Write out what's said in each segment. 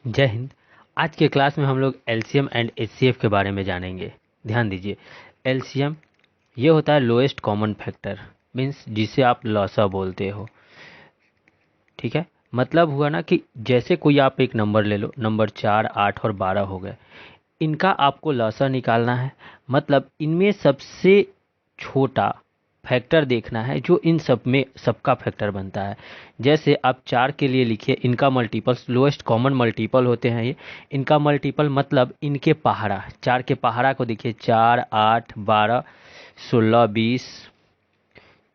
जय हिंद। आज के क्लास में हम लोग एलसीएम एंड एचसीएफ के बारे में जानेंगे। ध्यान दीजिए, एलसीएम ये होता है लोएस्ट कॉमन फैक्टर, मीन्स जिसे आप लॉसा बोलते हो। ठीक है, मतलब हुआ ना कि जैसे कोई आप एक नंबर ले लो, नंबर 4, 8 और 12 हो गए, इनका आपको लॉसा निकालना है। मतलब इनमें सबसे छोटा फैक्टर देखना है जो इन सब में सबका फैक्टर बनता है। जैसे आप 4 के लिए लिखिए, इनका मल्टीपल्स लोएस्ट कॉमन मल्टीपल होते हैं ये। इनका मल्टीपल मतलब इनके पहाड़ा, 4 के पहाड़ा को देखिए, 4, 8, 12, 16, 20,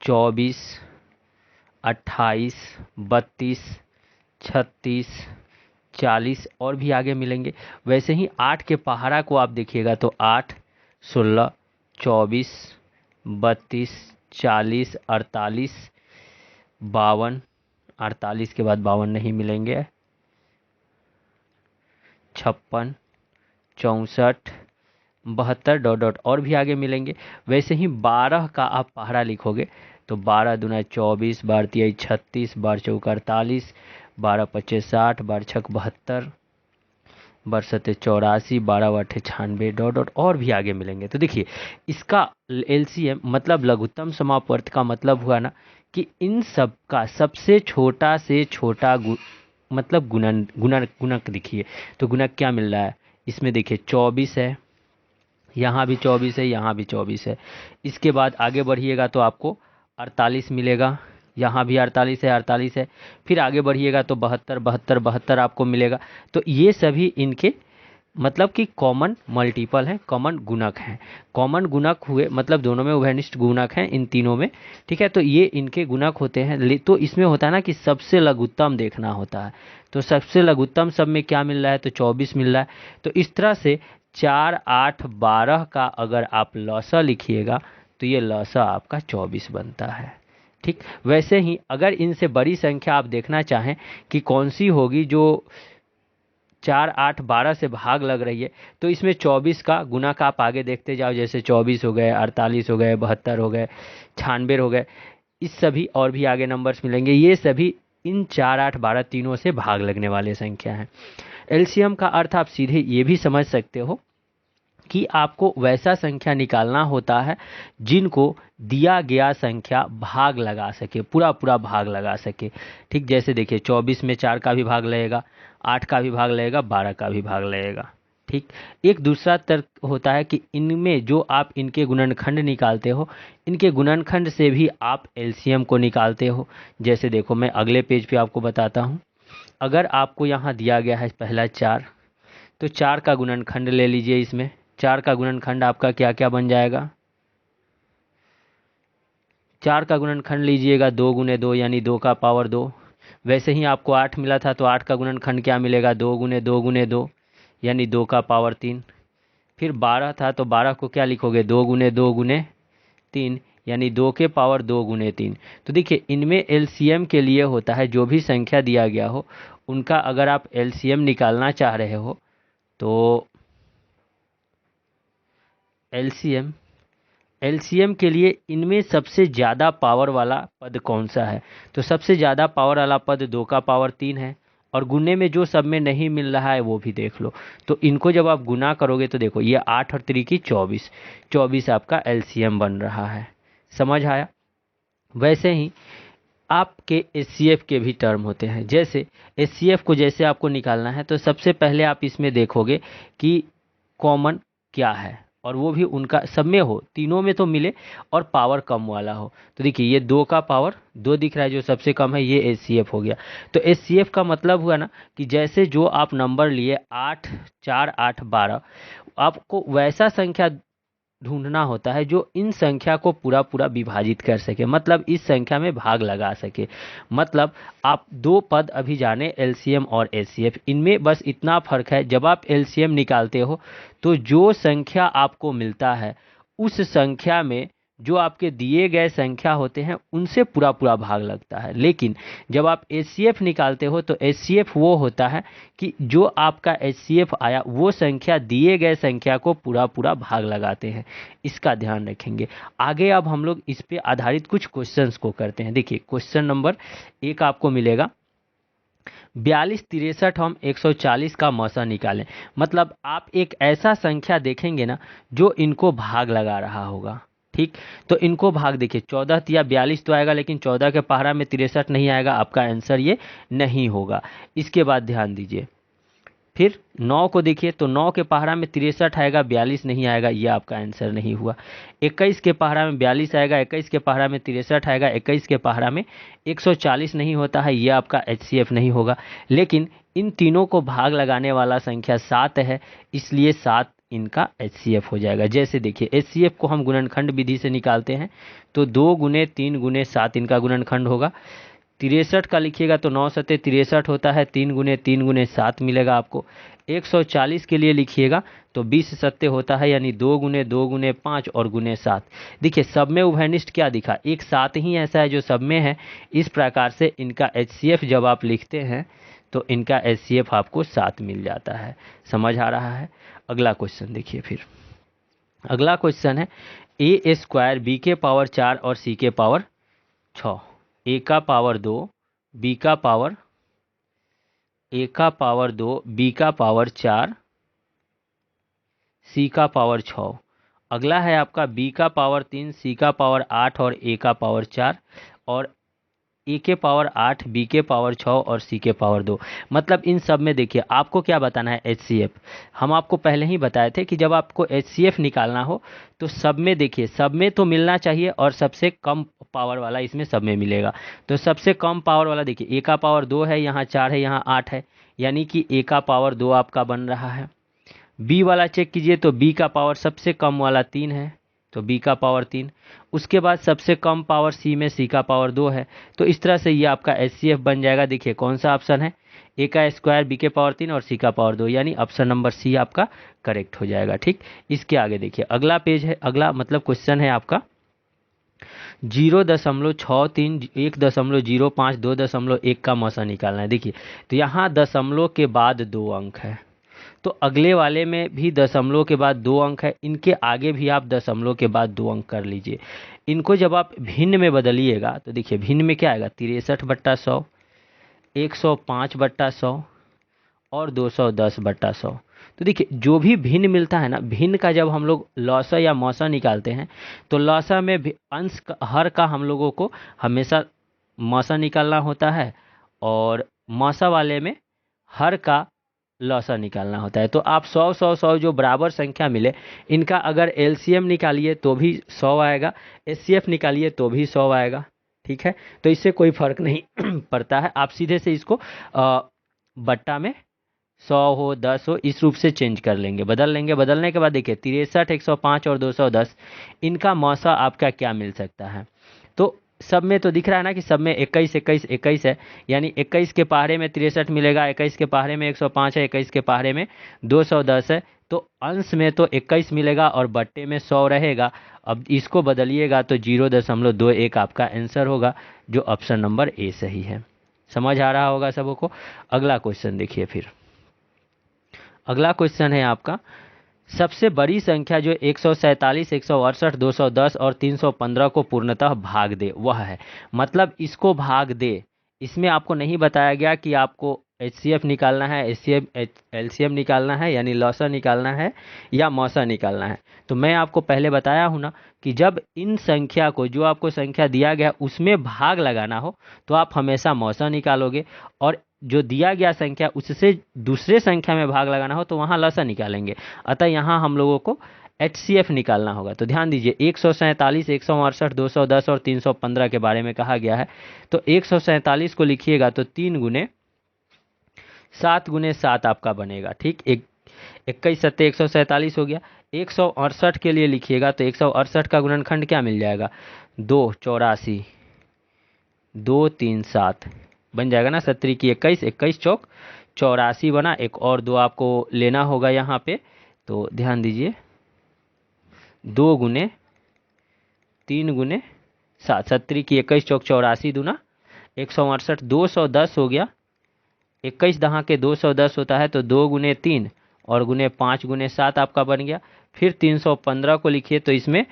24, 28, 32, 36, 40 और भी आगे मिलेंगे। वैसे ही 8 के पहाड़ा को आप देखिएगा तो 8, 16, 24, 32, 40, 48, 52, 48 के बाद 52 नहीं मिलेंगे, 56, 64, 72 डॉट डॉट और भी आगे मिलेंगे। वैसे ही 12 का आप पहाड़ा लिखोगे तो 12 दूना 24, 12 तिया 36, 12 चौका 48, 12 पच्चे 60, 12 छक 72, 12 सत्ते 84, 12 आठे 96 डॉट डॉट और भी आगे मिलेंगे। तो देखिए, इसका एलसीएम मतलब लघुत्तम समापवर्त का मतलब हुआ ना कि इन सब का सबसे छोटा से छोटा मतलब गुणक देखिए। तो गुणक क्या मिल रहा है इसमें, देखिए 24 है, यहाँ भी 24 है, यहाँ भी 24 है। इसके बाद आगे बढ़िएगा तो आपको 48 मिलेगा, यहाँ भी 48 है, 48 है। फिर आगे बढ़िएगा तो 72, 72, 72 आपको मिलेगा। तो ये सभी इनके मतलब कि कॉमन मल्टीपल हैं, कॉमन गुणक हैं। कॉमन गुणक हुए मतलब दोनों में उभयनिष्ठ गुणक हैं इन तीनों में। ठीक है, तो ये इनके गुणक होते हैं। तो इसमें होता है ना कि सबसे लघुत्तम देखना होता है। तो सबसे लघुत्तम सब में क्या मिल रहा है, तो 24 मिल रहा है। तो इस तरह से 4, 8, 12 का अगर आप लॉसा लिखिएगा तो ये लॉसा आपका 24 बनता है। ठीक, वैसे ही अगर इनसे बड़ी संख्या आप देखना चाहें कि कौन सी होगी जो 4, 8, 12 से भाग लग रही है, तो इसमें 24 का गुना का आप आगे देखते जाओ। जैसे 24 हो गए, 48 हो गए, 72 हो गए, 96 हो गए, इस सभी और भी आगे नंबर्स मिलेंगे। ये सभी इन 4, 8, 12 तीनों से भाग लगने वाले संख्या हैं। एलसीएम का अर्थ आप सीधे ये भी समझ सकते हो कि आपको वैसा संख्या निकालना होता है जिनको दिया गया संख्या भाग लगा सके, पूरा पूरा भाग लगा सके। ठीक, जैसे देखिए 24 में 4 का भी भाग लगेगा, 8 का भी भाग लगेगा, 12 का भी भाग लगेगा। ठीक, एक दूसरा तर्क होता है कि इनमें जो आप इनके गुणनखंड निकालते हो, इनके गुणनखंड से भी आप एलसीएम को निकालते हो। जैसे देखो, मैं अगले पेज पे आपको बताता हूँ। अगर आपको यहाँ दिया गया है पहला 4, तो 4 का गुणनखंड ले लीजिए। इसमें 4 का गुणनखंड आपका क्या क्या बन जाएगा, 4 का गुणनखंड लीजिएगा 2 गुने 2 यानी 2 का पावर 2। वैसे ही आपको 8 मिला था तो 8 का गुणनखंड क्या मिलेगा, 2 गुने 2 गुने 2 यानी 2 का पावर 3। फिर 12 था तो 12 को क्या लिखोगे, 2 गुने 2 गुने 3 यानी 2 के पावर 2 गुने 3। तो देखिए, इनमें एलसीएम के लिए होता है जो भी संख्या दिया गया हो उनका अगर आप एलसीएम निकालना चाह रहे हो तो एलसीएम एलसीएम के लिए इनमें सबसे ज़्यादा पावर वाला पद कौन सा है, तो सबसे ज़्यादा पावर वाला पद 2 का पावर 3 है। और गुने में जो सब में नहीं मिल रहा है वो भी देख लो। तो इनको जब आप गुना करोगे तो देखो, ये 8 और 3 की 24, 24 आपका एलसीएम बन रहा है। समझ आया। वैसे ही आपके एचसीएफ के भी टर्म होते हैं। जैसे एचसीएफ को जैसे आपको निकालना है तो सबसे पहले आप इसमें देखोगे कि कॉमन क्या है, और वो भी उनका सब में हो, तीनों में तो मिले और पावर कम वाला हो। तो देखिए, ये 2 का पावर 2 दिख रहा है जो सबसे कम है, ये एचसीएफ हो गया। तो एचसीएफ का मतलब हुआ ना कि जैसे जो आप नंबर लिए 8, 4, 8, 12, आपको वैसा संख्या ढूंढना होता है जो इन संख्या को पूरा पूरा विभाजित कर सके, मतलब इस संख्या में भाग लगा सके। मतलब आप दो पद अभी जाने, एलसीएम और एचसीएफ, इनमें बस इतना फर्क है, जब आप एलसीएम निकालते हो तो जो संख्या आपको मिलता है उस संख्या में जो आपके दिए गए संख्या होते हैं उनसे पूरा पूरा भाग लगता है। लेकिन जब आप एचसीएफ निकालते हो तो एचसीएफ वो होता है कि जो आपका एचसीएफ आया वो संख्या दिए गए संख्या को पूरा पूरा भाग लगाते हैं। इसका ध्यान रखेंगे। आगे अब हम लोग इस पे आधारित कुछ क्वेश्चंस को करते हैं। देखिए, क्वेश्चन नंबर 1 आपको मिलेगा, 42 63 हम 140 का मौसा निकालें, मतलब आप एक ऐसा संख्या देखेंगे ना जो इनको भाग लगा रहा होगा। ठीक, तो इनको भाग देखिए, 14 या 42 तो आएगा, लेकिन 14 के पहाड़ा में 63 नहीं आएगा, आपका आंसर ये नहीं होगा। इसके बाद ध्यान दीजिए, फिर 9 को देखिए, तो 9 के पहाड़ा में 63 आएगा, 42 नहीं आएगा, ये आपका आंसर नहीं हुआ। 21 के पहाड़ा में 42 आएगा, 21 के पहाड़ा में 63 आएगा, 21 के पहाड़ा में 140 नहीं होता है, ये आपका HCF नहीं होगा। लेकिन इन तीनों को भाग लगाने वाला संख्या 7 है, इसलिए 7 इनका HCF हो जाएगा। जैसे देखिए, HCF को हम गुणनखंड विधि से निकालते हैं, तो 2 गुने 3 गुने 7 इनका गुणनखंड होगा। 63 का लिखिएगा तो 9 सत्ते 63 होता है, 3 गुने 7 मिलेगा आपको। 140 के लिए लिखिएगा तो 20 सत्ते होता है, यानी 2 गुने 5 और गुने 7। देखिए, सब में उभयनिष्ठ क्या दिखा, एक 7 ही ऐसा है जो सब में है। इस प्रकार से इनका HCF जब आप लिखते हैं तो इनका HCF आपको 7 मिल जाता है। समझ आ रहा है? अगला क्वेश्चन देखिए। फिर अगला क्वेश्चन है A स्क्वायर B के पावर 4 और C के पावर 6, A का पावर 2, B का पावर A का पावर 2, B का पावर 4, C का पावर 6। अगला है आपका B का पावर 3, C का पावर 8 और A का पावर 4, और A के पावर 8, B के पावर 6 और C के पावर 2। मतलब इन सब में देखिए आपको क्या बताना है, HCF। हम आपको पहले ही बताए थे कि जब आपको HCF निकालना हो तो सब में देखिए, सब में तो मिलना चाहिए और सबसे कम पावर वाला इसमें सब में मिलेगा। तो सबसे कम पावर वाला देखिए, A का पावर 2 है, यहाँ 4 है, यहाँ 8 है, यानी कि A का पावर 2 आपका बन रहा है। B वाला चेक कीजिए तो B का पावर सबसे कम वाला 3 है, तो B का पावर 3। उसके बाद सबसे कम पावर C में C का पावर 2 है। तो इस तरह से ये आपका HCF बन जाएगा। देखिए कौन सा ऑप्शन है, A का स्क्वायर B के पावर 3 और C का पावर 2, यानी ऑप्शन नंबर C आपका करेक्ट हो जाएगा। ठीक, इसके आगे देखिए अगला पेज है, अगला मतलब क्वेश्चन है आपका 0.63 1.05 2.1 का मौसा निकालना है। देखिए, तो यहाँ दशमलव के बाद 2 अंक है, तो अगले वाले में भी दशमलव के बाद 2 अंक है, इनके आगे भी आप दशमलव के बाद 2 अंक कर लीजिए। इनको जब आप भिन्न में बदलिएगा तो देखिए भिन्न में क्या आएगा, 63/100, 105/100 और 210/100। तो देखिए जो भी भिन्न मिलता है ना, भिन्न का जब हम लोग लौसा या मौसा निकालते हैं तो लौसा में अंश हर का हम लोगों को हमेशा मौसा निकालना होता है, और मौसा वाले में हर का लौसा निकालना होता है। तो आप 100 जो बराबर संख्या मिले, इनका अगर LCM निकालिए तो भी 100 आएगा, HCF निकालिए तो भी 100 आएगा। ठीक है, तो इससे कोई फर्क नहीं पड़ता है, आप सीधे से इसको बट्टा में 100 हो 10 हो इस रूप से चेंज कर लेंगे, बदल लेंगे। बदलने के बाद देखिए 63 105 और 210 इनका मौसा आपका क्या मिल सकता है। तो सब में तो दिख रहा है ना कि सब में 21 21 21 है, यानी 21 के पहाड़े में 63 मिलेगा, 21 के पहाड़े में 105 है, 21 के पहाड़े में 210 है। तो अंश में तो 21 मिलेगा और बट्टे में 100 रहेगा। अब इसको बदलिएगा तो 0.21 आपका आंसर होगा, जो ऑप्शन नंबर A सही है। समझ आ रहा होगा सबों को। अगला क्वेश्चन देखिए। फिर अगला क्वेश्चन है आपका, सबसे बड़ी संख्या जो 147 168 210 और 315 को पूर्णतः भाग दे वह है। मतलब इसको भाग दे, इसमें आपको नहीं बताया गया कि आपको HCF निकालना है, LCM निकालना है, यानी लौसा निकालना है या मौसा निकालना है। तो मैं आपको पहले बताया हूँ ना कि जब इन संख्या को, जो आपको संख्या दिया गया उसमें भाग लगाना हो तो आप हमेशा मौसा निकालोगे, और जो दिया गया संख्या उससे दूसरे संख्या में भाग लगाना हो तो वहाँ लौसा निकालेंगे। अतः यहाँ हम लोगों को HCF निकालना होगा। तो ध्यान दीजिए 147 168 210 और 315 के बारे में कहा गया है। तो 147 को लिखिएगा तो 3 गुने 7 गुने 7 आपका बनेगा। ठीक, 21 सत्ते 147 हो गया। 168 के लिए लिखिएगा तो 168 का गुणनखंड क्या मिल जाएगा, 2 84 2 3 7 बन जाएगा ना। 17 की 21 21 चौक 84 बना, एक और 2 आपको लेना होगा यहाँ पे। तो ध्यान दीजिए 2 गुने 3 गुने 7, 17 की 21 चौक 84 दूना 168, 210 हो गया। 21 दहाँ के 210 होता है, तो 2 गुने 3 और गुने 5 गुने 7 आपका बन गया। फिर 315 को लिखिए तो इसमें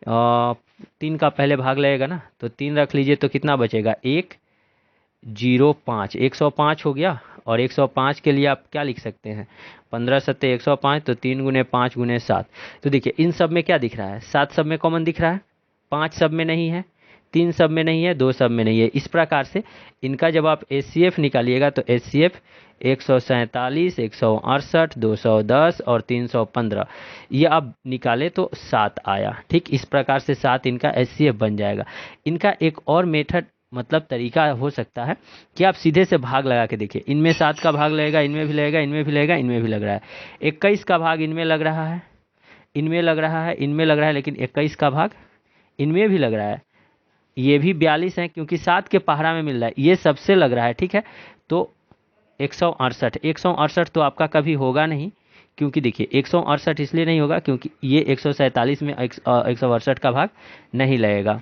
3 का पहले भाग लगेगा ना, तो 3 रख लीजिए तो कितना बचेगा 105, 105 हो गया। और 105 के लिए आप क्या लिख सकते हैं, 15 सत्ते 105, तो 3 गुने 5 गुने 7। तो देखिए इन सब में क्या दिख रहा है, 7 सब में कॉमन दिख रहा है, 5 सब में नहीं है, 3 सब में नहीं है, 2 सब में नहीं है। इस प्रकार से इनका जब आप HCF निकालिएगा तो HCF 147, 168, 210 और 315, ये आप निकाले तो 7 आया। ठीक, इस प्रकार से 7 इनका HCF बन जाएगा। इनका एक और मेथड मतलब तरीका हो सकता है कि आप सीधे से भाग लगा के देखिए, इनमें 7 का भाग लगेगा, इनमें भी लगेगा, इनमें भी लगेगा, इनमें भी लग रहा है। 21 का भाग इनमें लग रहा है, इनमें लग रहा है, इनमें लग रहा है, लेकिन 21 का भाग इनमें भी लग रहा है। ये भी 42 है क्योंकि 7 के पहाड़ा में मिल रहा है, ये सबसे लग रहा है। ठीक है, तो 168 तो आपका कभी होगा नहीं, क्योंकि देखिए 168 इसलिए नहीं होगा क्योंकि ये 147 में 168 का भाग नहीं लगेगा।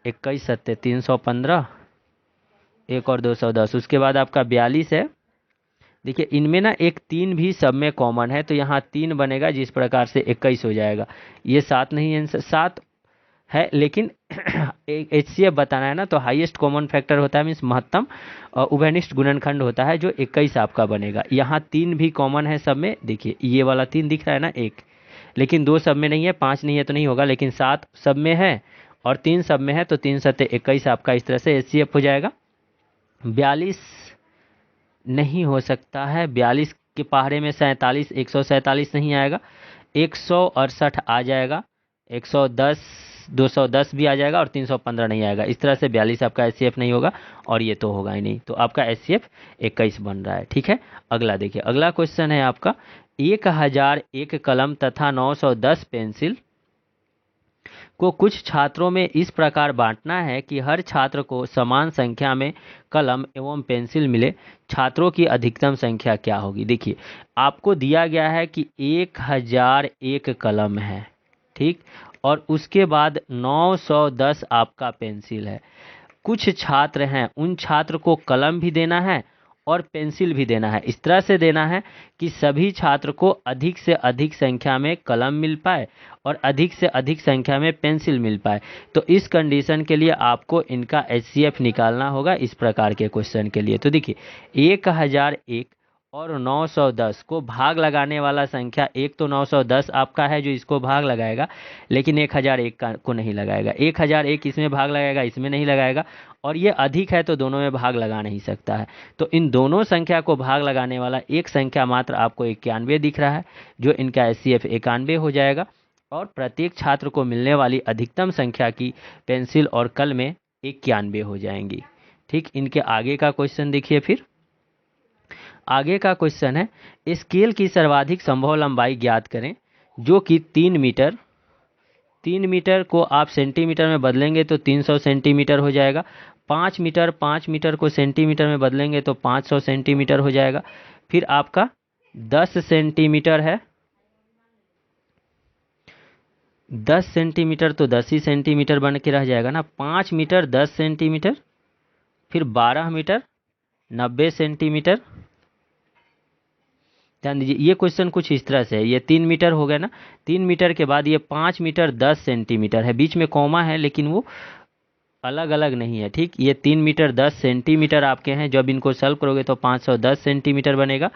21 सत्ते 315, एक और 210, उसके बाद आपका 42 है। देखिए इनमें ना एक 3 भी सब में कॉमन है, तो यहाँ 3 बनेगा, जिस प्रकार से 21 हो जाएगा। ये 7 नहीं है, 7 है, लेकिन एक HCF बताना है ना, तो हाईएस्ट कॉमन फैक्टर होता है, मीन्स महत्तम उभयनिष्ठ गुणनखंड होता है, जो 21 आपका बनेगा। यहाँ 3 भी कॉमन है सब में, देखिए ये वाला 3 दिख रहा है ना, एक, लेकिन 2 सब में नहीं है, 5 नहीं है तो नहीं होगा, लेकिन 7 सब में है और 3 सब में है, तो 3 सत्ते 21 आपका इस तरह से HCF हो जाएगा। 42 नहीं हो सकता है, 42 के पहाड़े में 47, 147 नहीं आएगा, 168 आ जाएगा, 110, 210 भी आ जाएगा और 315 नहीं आएगा। इस तरह से 42 आपका HCF नहीं होगा और ये तो होगा ही नहीं, तो आपका HCF 21 बन रहा है। ठीक है, अगला देखिए, अगला क्वेश्चन है आपका, 1001 कलम तथा 910 पेंसिल को कुछ छात्रों में इस प्रकार बांटना है कि हर छात्र को समान संख्या में कलम एवं पेंसिल मिले, छात्रों की अधिकतम संख्या क्या होगी। देखिए आपको दिया गया है कि 1001 कलम है, ठीक, और उसके बाद 910 आपका पेंसिल है। कुछ छात्र हैं, उन छात्र को कलम भी देना है और पेंसिल भी देना है। इस तरह से देना है कि सभी छात्र को अधिक से अधिक संख्या में कलम मिल पाए और अधिक से अधिक संख्या में पेंसिल मिल पाए। तो इस कंडीशन के लिए आपको इनका HCF निकालना होगा इस प्रकार के क्वेश्चन के लिए। तो देखिए 1001 और 910 को भाग लगाने वाला संख्या, एक तो 910 आपका है जो इसको भाग लगाएगा, लेकिन 1001 को नहीं लगाएगा। 1001 इसमें भाग लगाएगा, इसमें नहीं लगाएगा, और ये अधिक है तो दोनों में भाग लगा नहीं सकता है। तो इन दोनों संख्या को भाग लगाने वाला एक संख्या मात्र आपको 91 दिख रहा है, जो इनका HCF 91 हो जाएगा। और प्रत्येक छात्र को मिलने वाली अधिकतम संख्या की पेंसिल और कल में 91 हो जाएंगी। ठीक, इनके आगे का क्वेश्चन देखिए। फिर आगे का क्वेश्चन है, स्केल की सर्वाधिक संभव लंबाई ज्ञात करें, जो कि 3 मीटर। 3 मीटर को आप सेंटीमीटर में बदलेंगे तो 300 सेंटीमीटर हो जाएगा। 5 मीटर, 5 मीटर को सेंटीमीटर में बदलेंगे तो 500 सेंटीमीटर हो जाएगा। फिर आपका 10 सेंटीमीटर है, 10 सेंटीमीटर तो 10 ही सेंटीमीटर बन के रह जाएगा ना। 5 मीटर 10 सेंटीमीटर, फिर 12 मीटर 90 सेंटीमीटर। ध्यान दीजिए ये क्वेश्चन कुछ इस तरह से है, ये 3 मीटर हो गया ना, 3 मीटर के बाद ये 5 मीटर 10 सेंटीमीटर है, बीच में कॉमा है लेकिन वो अलग अलग नहीं है। ठीक, ये 3 मीटर 10 सेंटीमीटर आपके हैं, जब इनको सॉल्व करोगे तो 510 सेंटीमीटर बनेगा।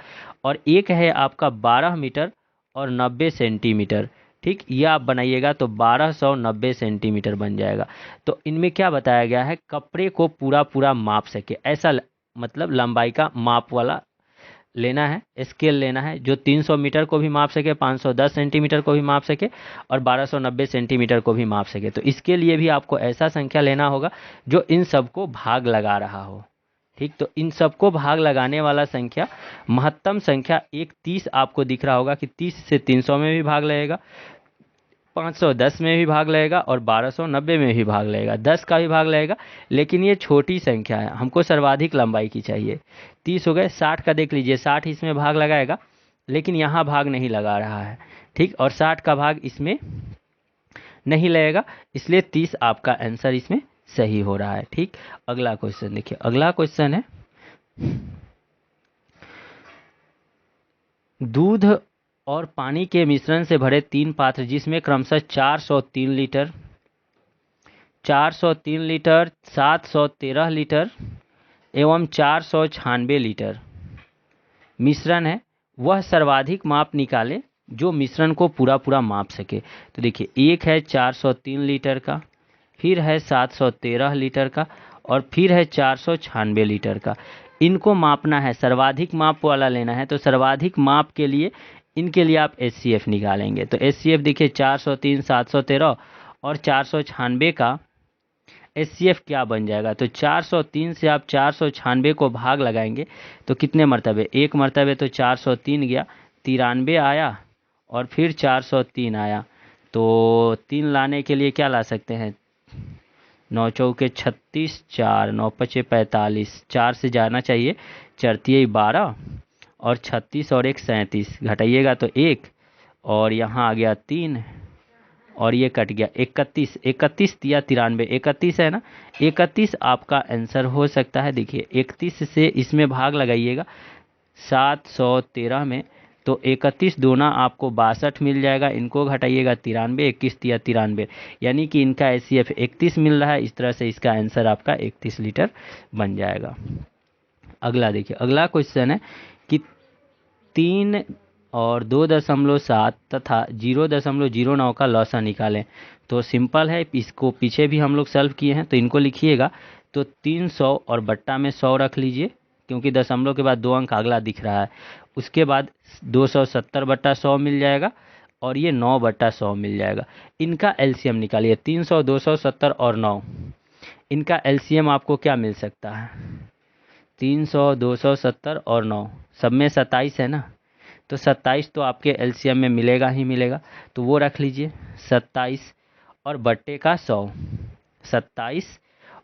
और एक है आपका 12 मीटर और 90 सेंटीमीटर। ठीक, ये आप बनाइएगा तो 1290 सेंटीमीटर बन जाएगा। तो इनमें क्या बताया गया है, कपड़े को पूरा पूरा माप सके, ऐसा मतलब लंबाई का माप वाला लेना है, स्केल लेना है, जो 300 मीटर को भी माप सके, 510 सेंटीमीटर को भी माप सके और 1290 सेंटीमीटर को भी माप सके। तो इसके लिए भी आपको ऐसा संख्या लेना होगा जो इन सबको भाग लगा रहा हो। ठीक, तो इन सबको भाग लगाने वाला संख्या, महत्तम संख्या एक 30 आपको दिख रहा होगा कि 30 से 300 में भी भाग लगेगा, 510 में भी भाग लगेगा और 1290 में भी भाग लगेगा, 10 का भी भाग लगेगा। लेकिन ये छोटी संख्या है, हमको सर्वाधिक लंबाई की चाहिए। 30 हो गए, 60 का देख लीजिए, 60 इसमें भाग लगाएगा लेकिन यहाँ भाग नहीं लगा रहा है। ठीक, और 60 का भाग इसमें नहीं लगेगा, इसलिए 30 आपका आंसर इसमें सही हो रहा है। ठीक, अगला क्वेश्चन देखिए, अगला क्वेश्चन है, दूध और पानी के मिश्रण से भरे 3 पात्र जिसमें क्रमशः 403 लीटर, 403 लीटर, 713 लीटर एवं 496 लीटर मिश्रण है वह सर्वाधिक माप निकाले जो मिश्रण को पूरा पूरा माप सके। तो देखिए, एक है 403 लीटर का, फिर है 713 लीटर का, और फिर है 496 लीटर का। इनको मापना है, सर्वाधिक माप वाला लेना है। तो सर्वाधिक माप के लिए इनके लिए आप HCF निकालेंगे। तो HCF देखिए 403, 713 और 496 का HCF क्या बन जाएगा। तो 403 से आप 496 को भाग लगाएंगे तो कितने मरतबे, एक मरतबे तो 403 गया, 93 आया और फिर 403 आया। तो 3 लाने के लिए क्या ला सकते हैं, 9 चौके 36, 4 9 पचे 45, 4 से जाना चाहिए, चरतिये 12 और 36 और 1 37, घटाइएगा तो 1 और यहाँ आ गया 3 और ये कट गया 31, 31 या 93, 31 है ना, 31 आपका आंसर हो सकता है। देखिए 31 से इसमें भाग लगाइएगा 713 में, तो 31 दूना आपको 62 मिल जाएगा, इनको घटाइएगा 93, 21 या 93, यानी कि इनका HCF 31 मिल रहा है। इस तरह से इसका आंसर आपका 31 लीटर बन जाएगा। अगला देखिए, अगला क्वेश्चन है कि 3 और 2.7 तथा 0.09 का लॉसा निकालें। तो सिंपल है, इसको पीछे भी हम लोग सॉल्व किए हैं, तो इनको लिखिएगा। तो 300 और बट्टा में 100 रख लीजिए, क्योंकि दशमलव के बाद 2 अंक अगला दिख रहा है। उसके बाद 270 बट्टा 100 मिल जाएगा और ये 9 बट्टा 100 मिल जाएगा। इनका LCM निकालिए, 300, 270 और 9, इनका LCM आपको क्या मिल सकता है, 300, 270 और 9, सब में 27 है ना, तो 27 तो आपके LCM में मिलेगा ही मिलेगा, तो वो रख लीजिए 27 और बट्टे का 100, 27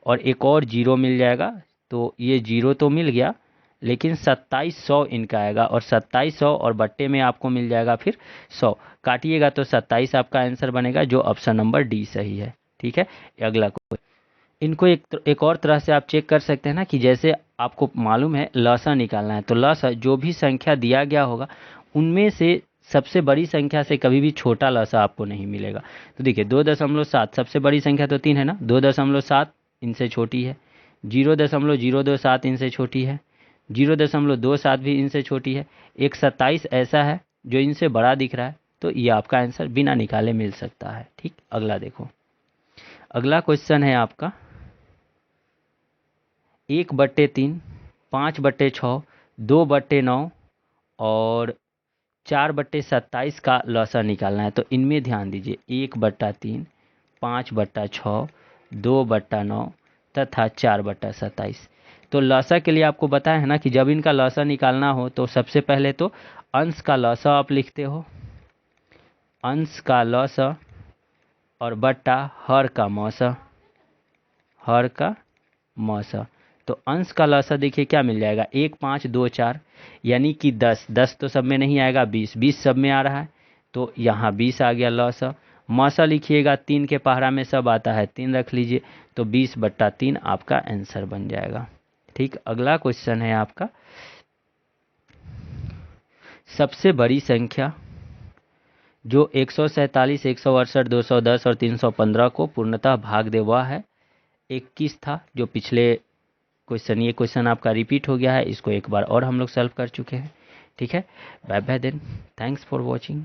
और एक और जीरो मिल जाएगा। तो ये जीरो तो मिल गया, लेकिन 2700 इनका आएगा और 2700 और बट्टे में आपको मिल जाएगा फिर 100, काटिएगा तो 27 आपका आंसर बनेगा, जो ऑप्शन नंबर डी सही है। ठीक है, अगला को इनको एक और तरह से आप चेक कर सकते हैं ना, कि जैसे आपको मालूम है लसा निकालना है, तो लसा जो भी संख्या दिया गया होगा उनमें से सबसे बड़ी संख्या से कभी भी छोटा लसा आपको नहीं मिलेगा। तो देखिए 2.7 सबसे बड़ी संख्या तो 3 है ना, 2.7 इनसे छोटी है, 0.027 इनसे छोटी है, 0.27 भी इनसे छोटी है, एक 27 ऐसा है जो इनसे बड़ा दिख रहा है। तो ये आपका आंसर बिना निकाले मिल सकता है। ठीक, अगला देखो, अगला क्वेश्चन है आपका 1/3, 5/6, 2/9 और 4/27 का लॉसा निकालना है। तो इनमें ध्यान दीजिए, 1/3, 5/6, 2/9 तथा 4/27। तो लॉसा के लिए आपको बताया है ना कि जब इनका लॉसा निकालना हो तो सबसे पहले तो अंश का लॉसा आप लिखते हो, अंश का लॉसा और बट्टा हर का मौसा, हर का मौसा। तो अंश का लॉसा देखिए क्या मिल जाएगा, 1 5 2 4, यानी कि 10, 10 तो सब में नहीं आएगा, 20, 20 सब में आ रहा है, तो यहाँ 20 आ गया लॉसा। मौसा लिखिएगा, 3 के पहाड़ा में सब आता है, 3 रख लीजिए, तो 20/3 आपका आंसर बन जाएगा। ठीक, अगला क्वेश्चन है आपका, सबसे बड़ी संख्या जो 147, 168, 210 और 315 को पूर्णतः भाग दे वह है 21 था, जो पिछले क्वेश्चन, ये क्वेश्चन आपका रिपीट हो गया है, इसको एक बार और हम लोग सॉल्व कर चुके हैं। ठीक है, bye bye then, thanks for watching.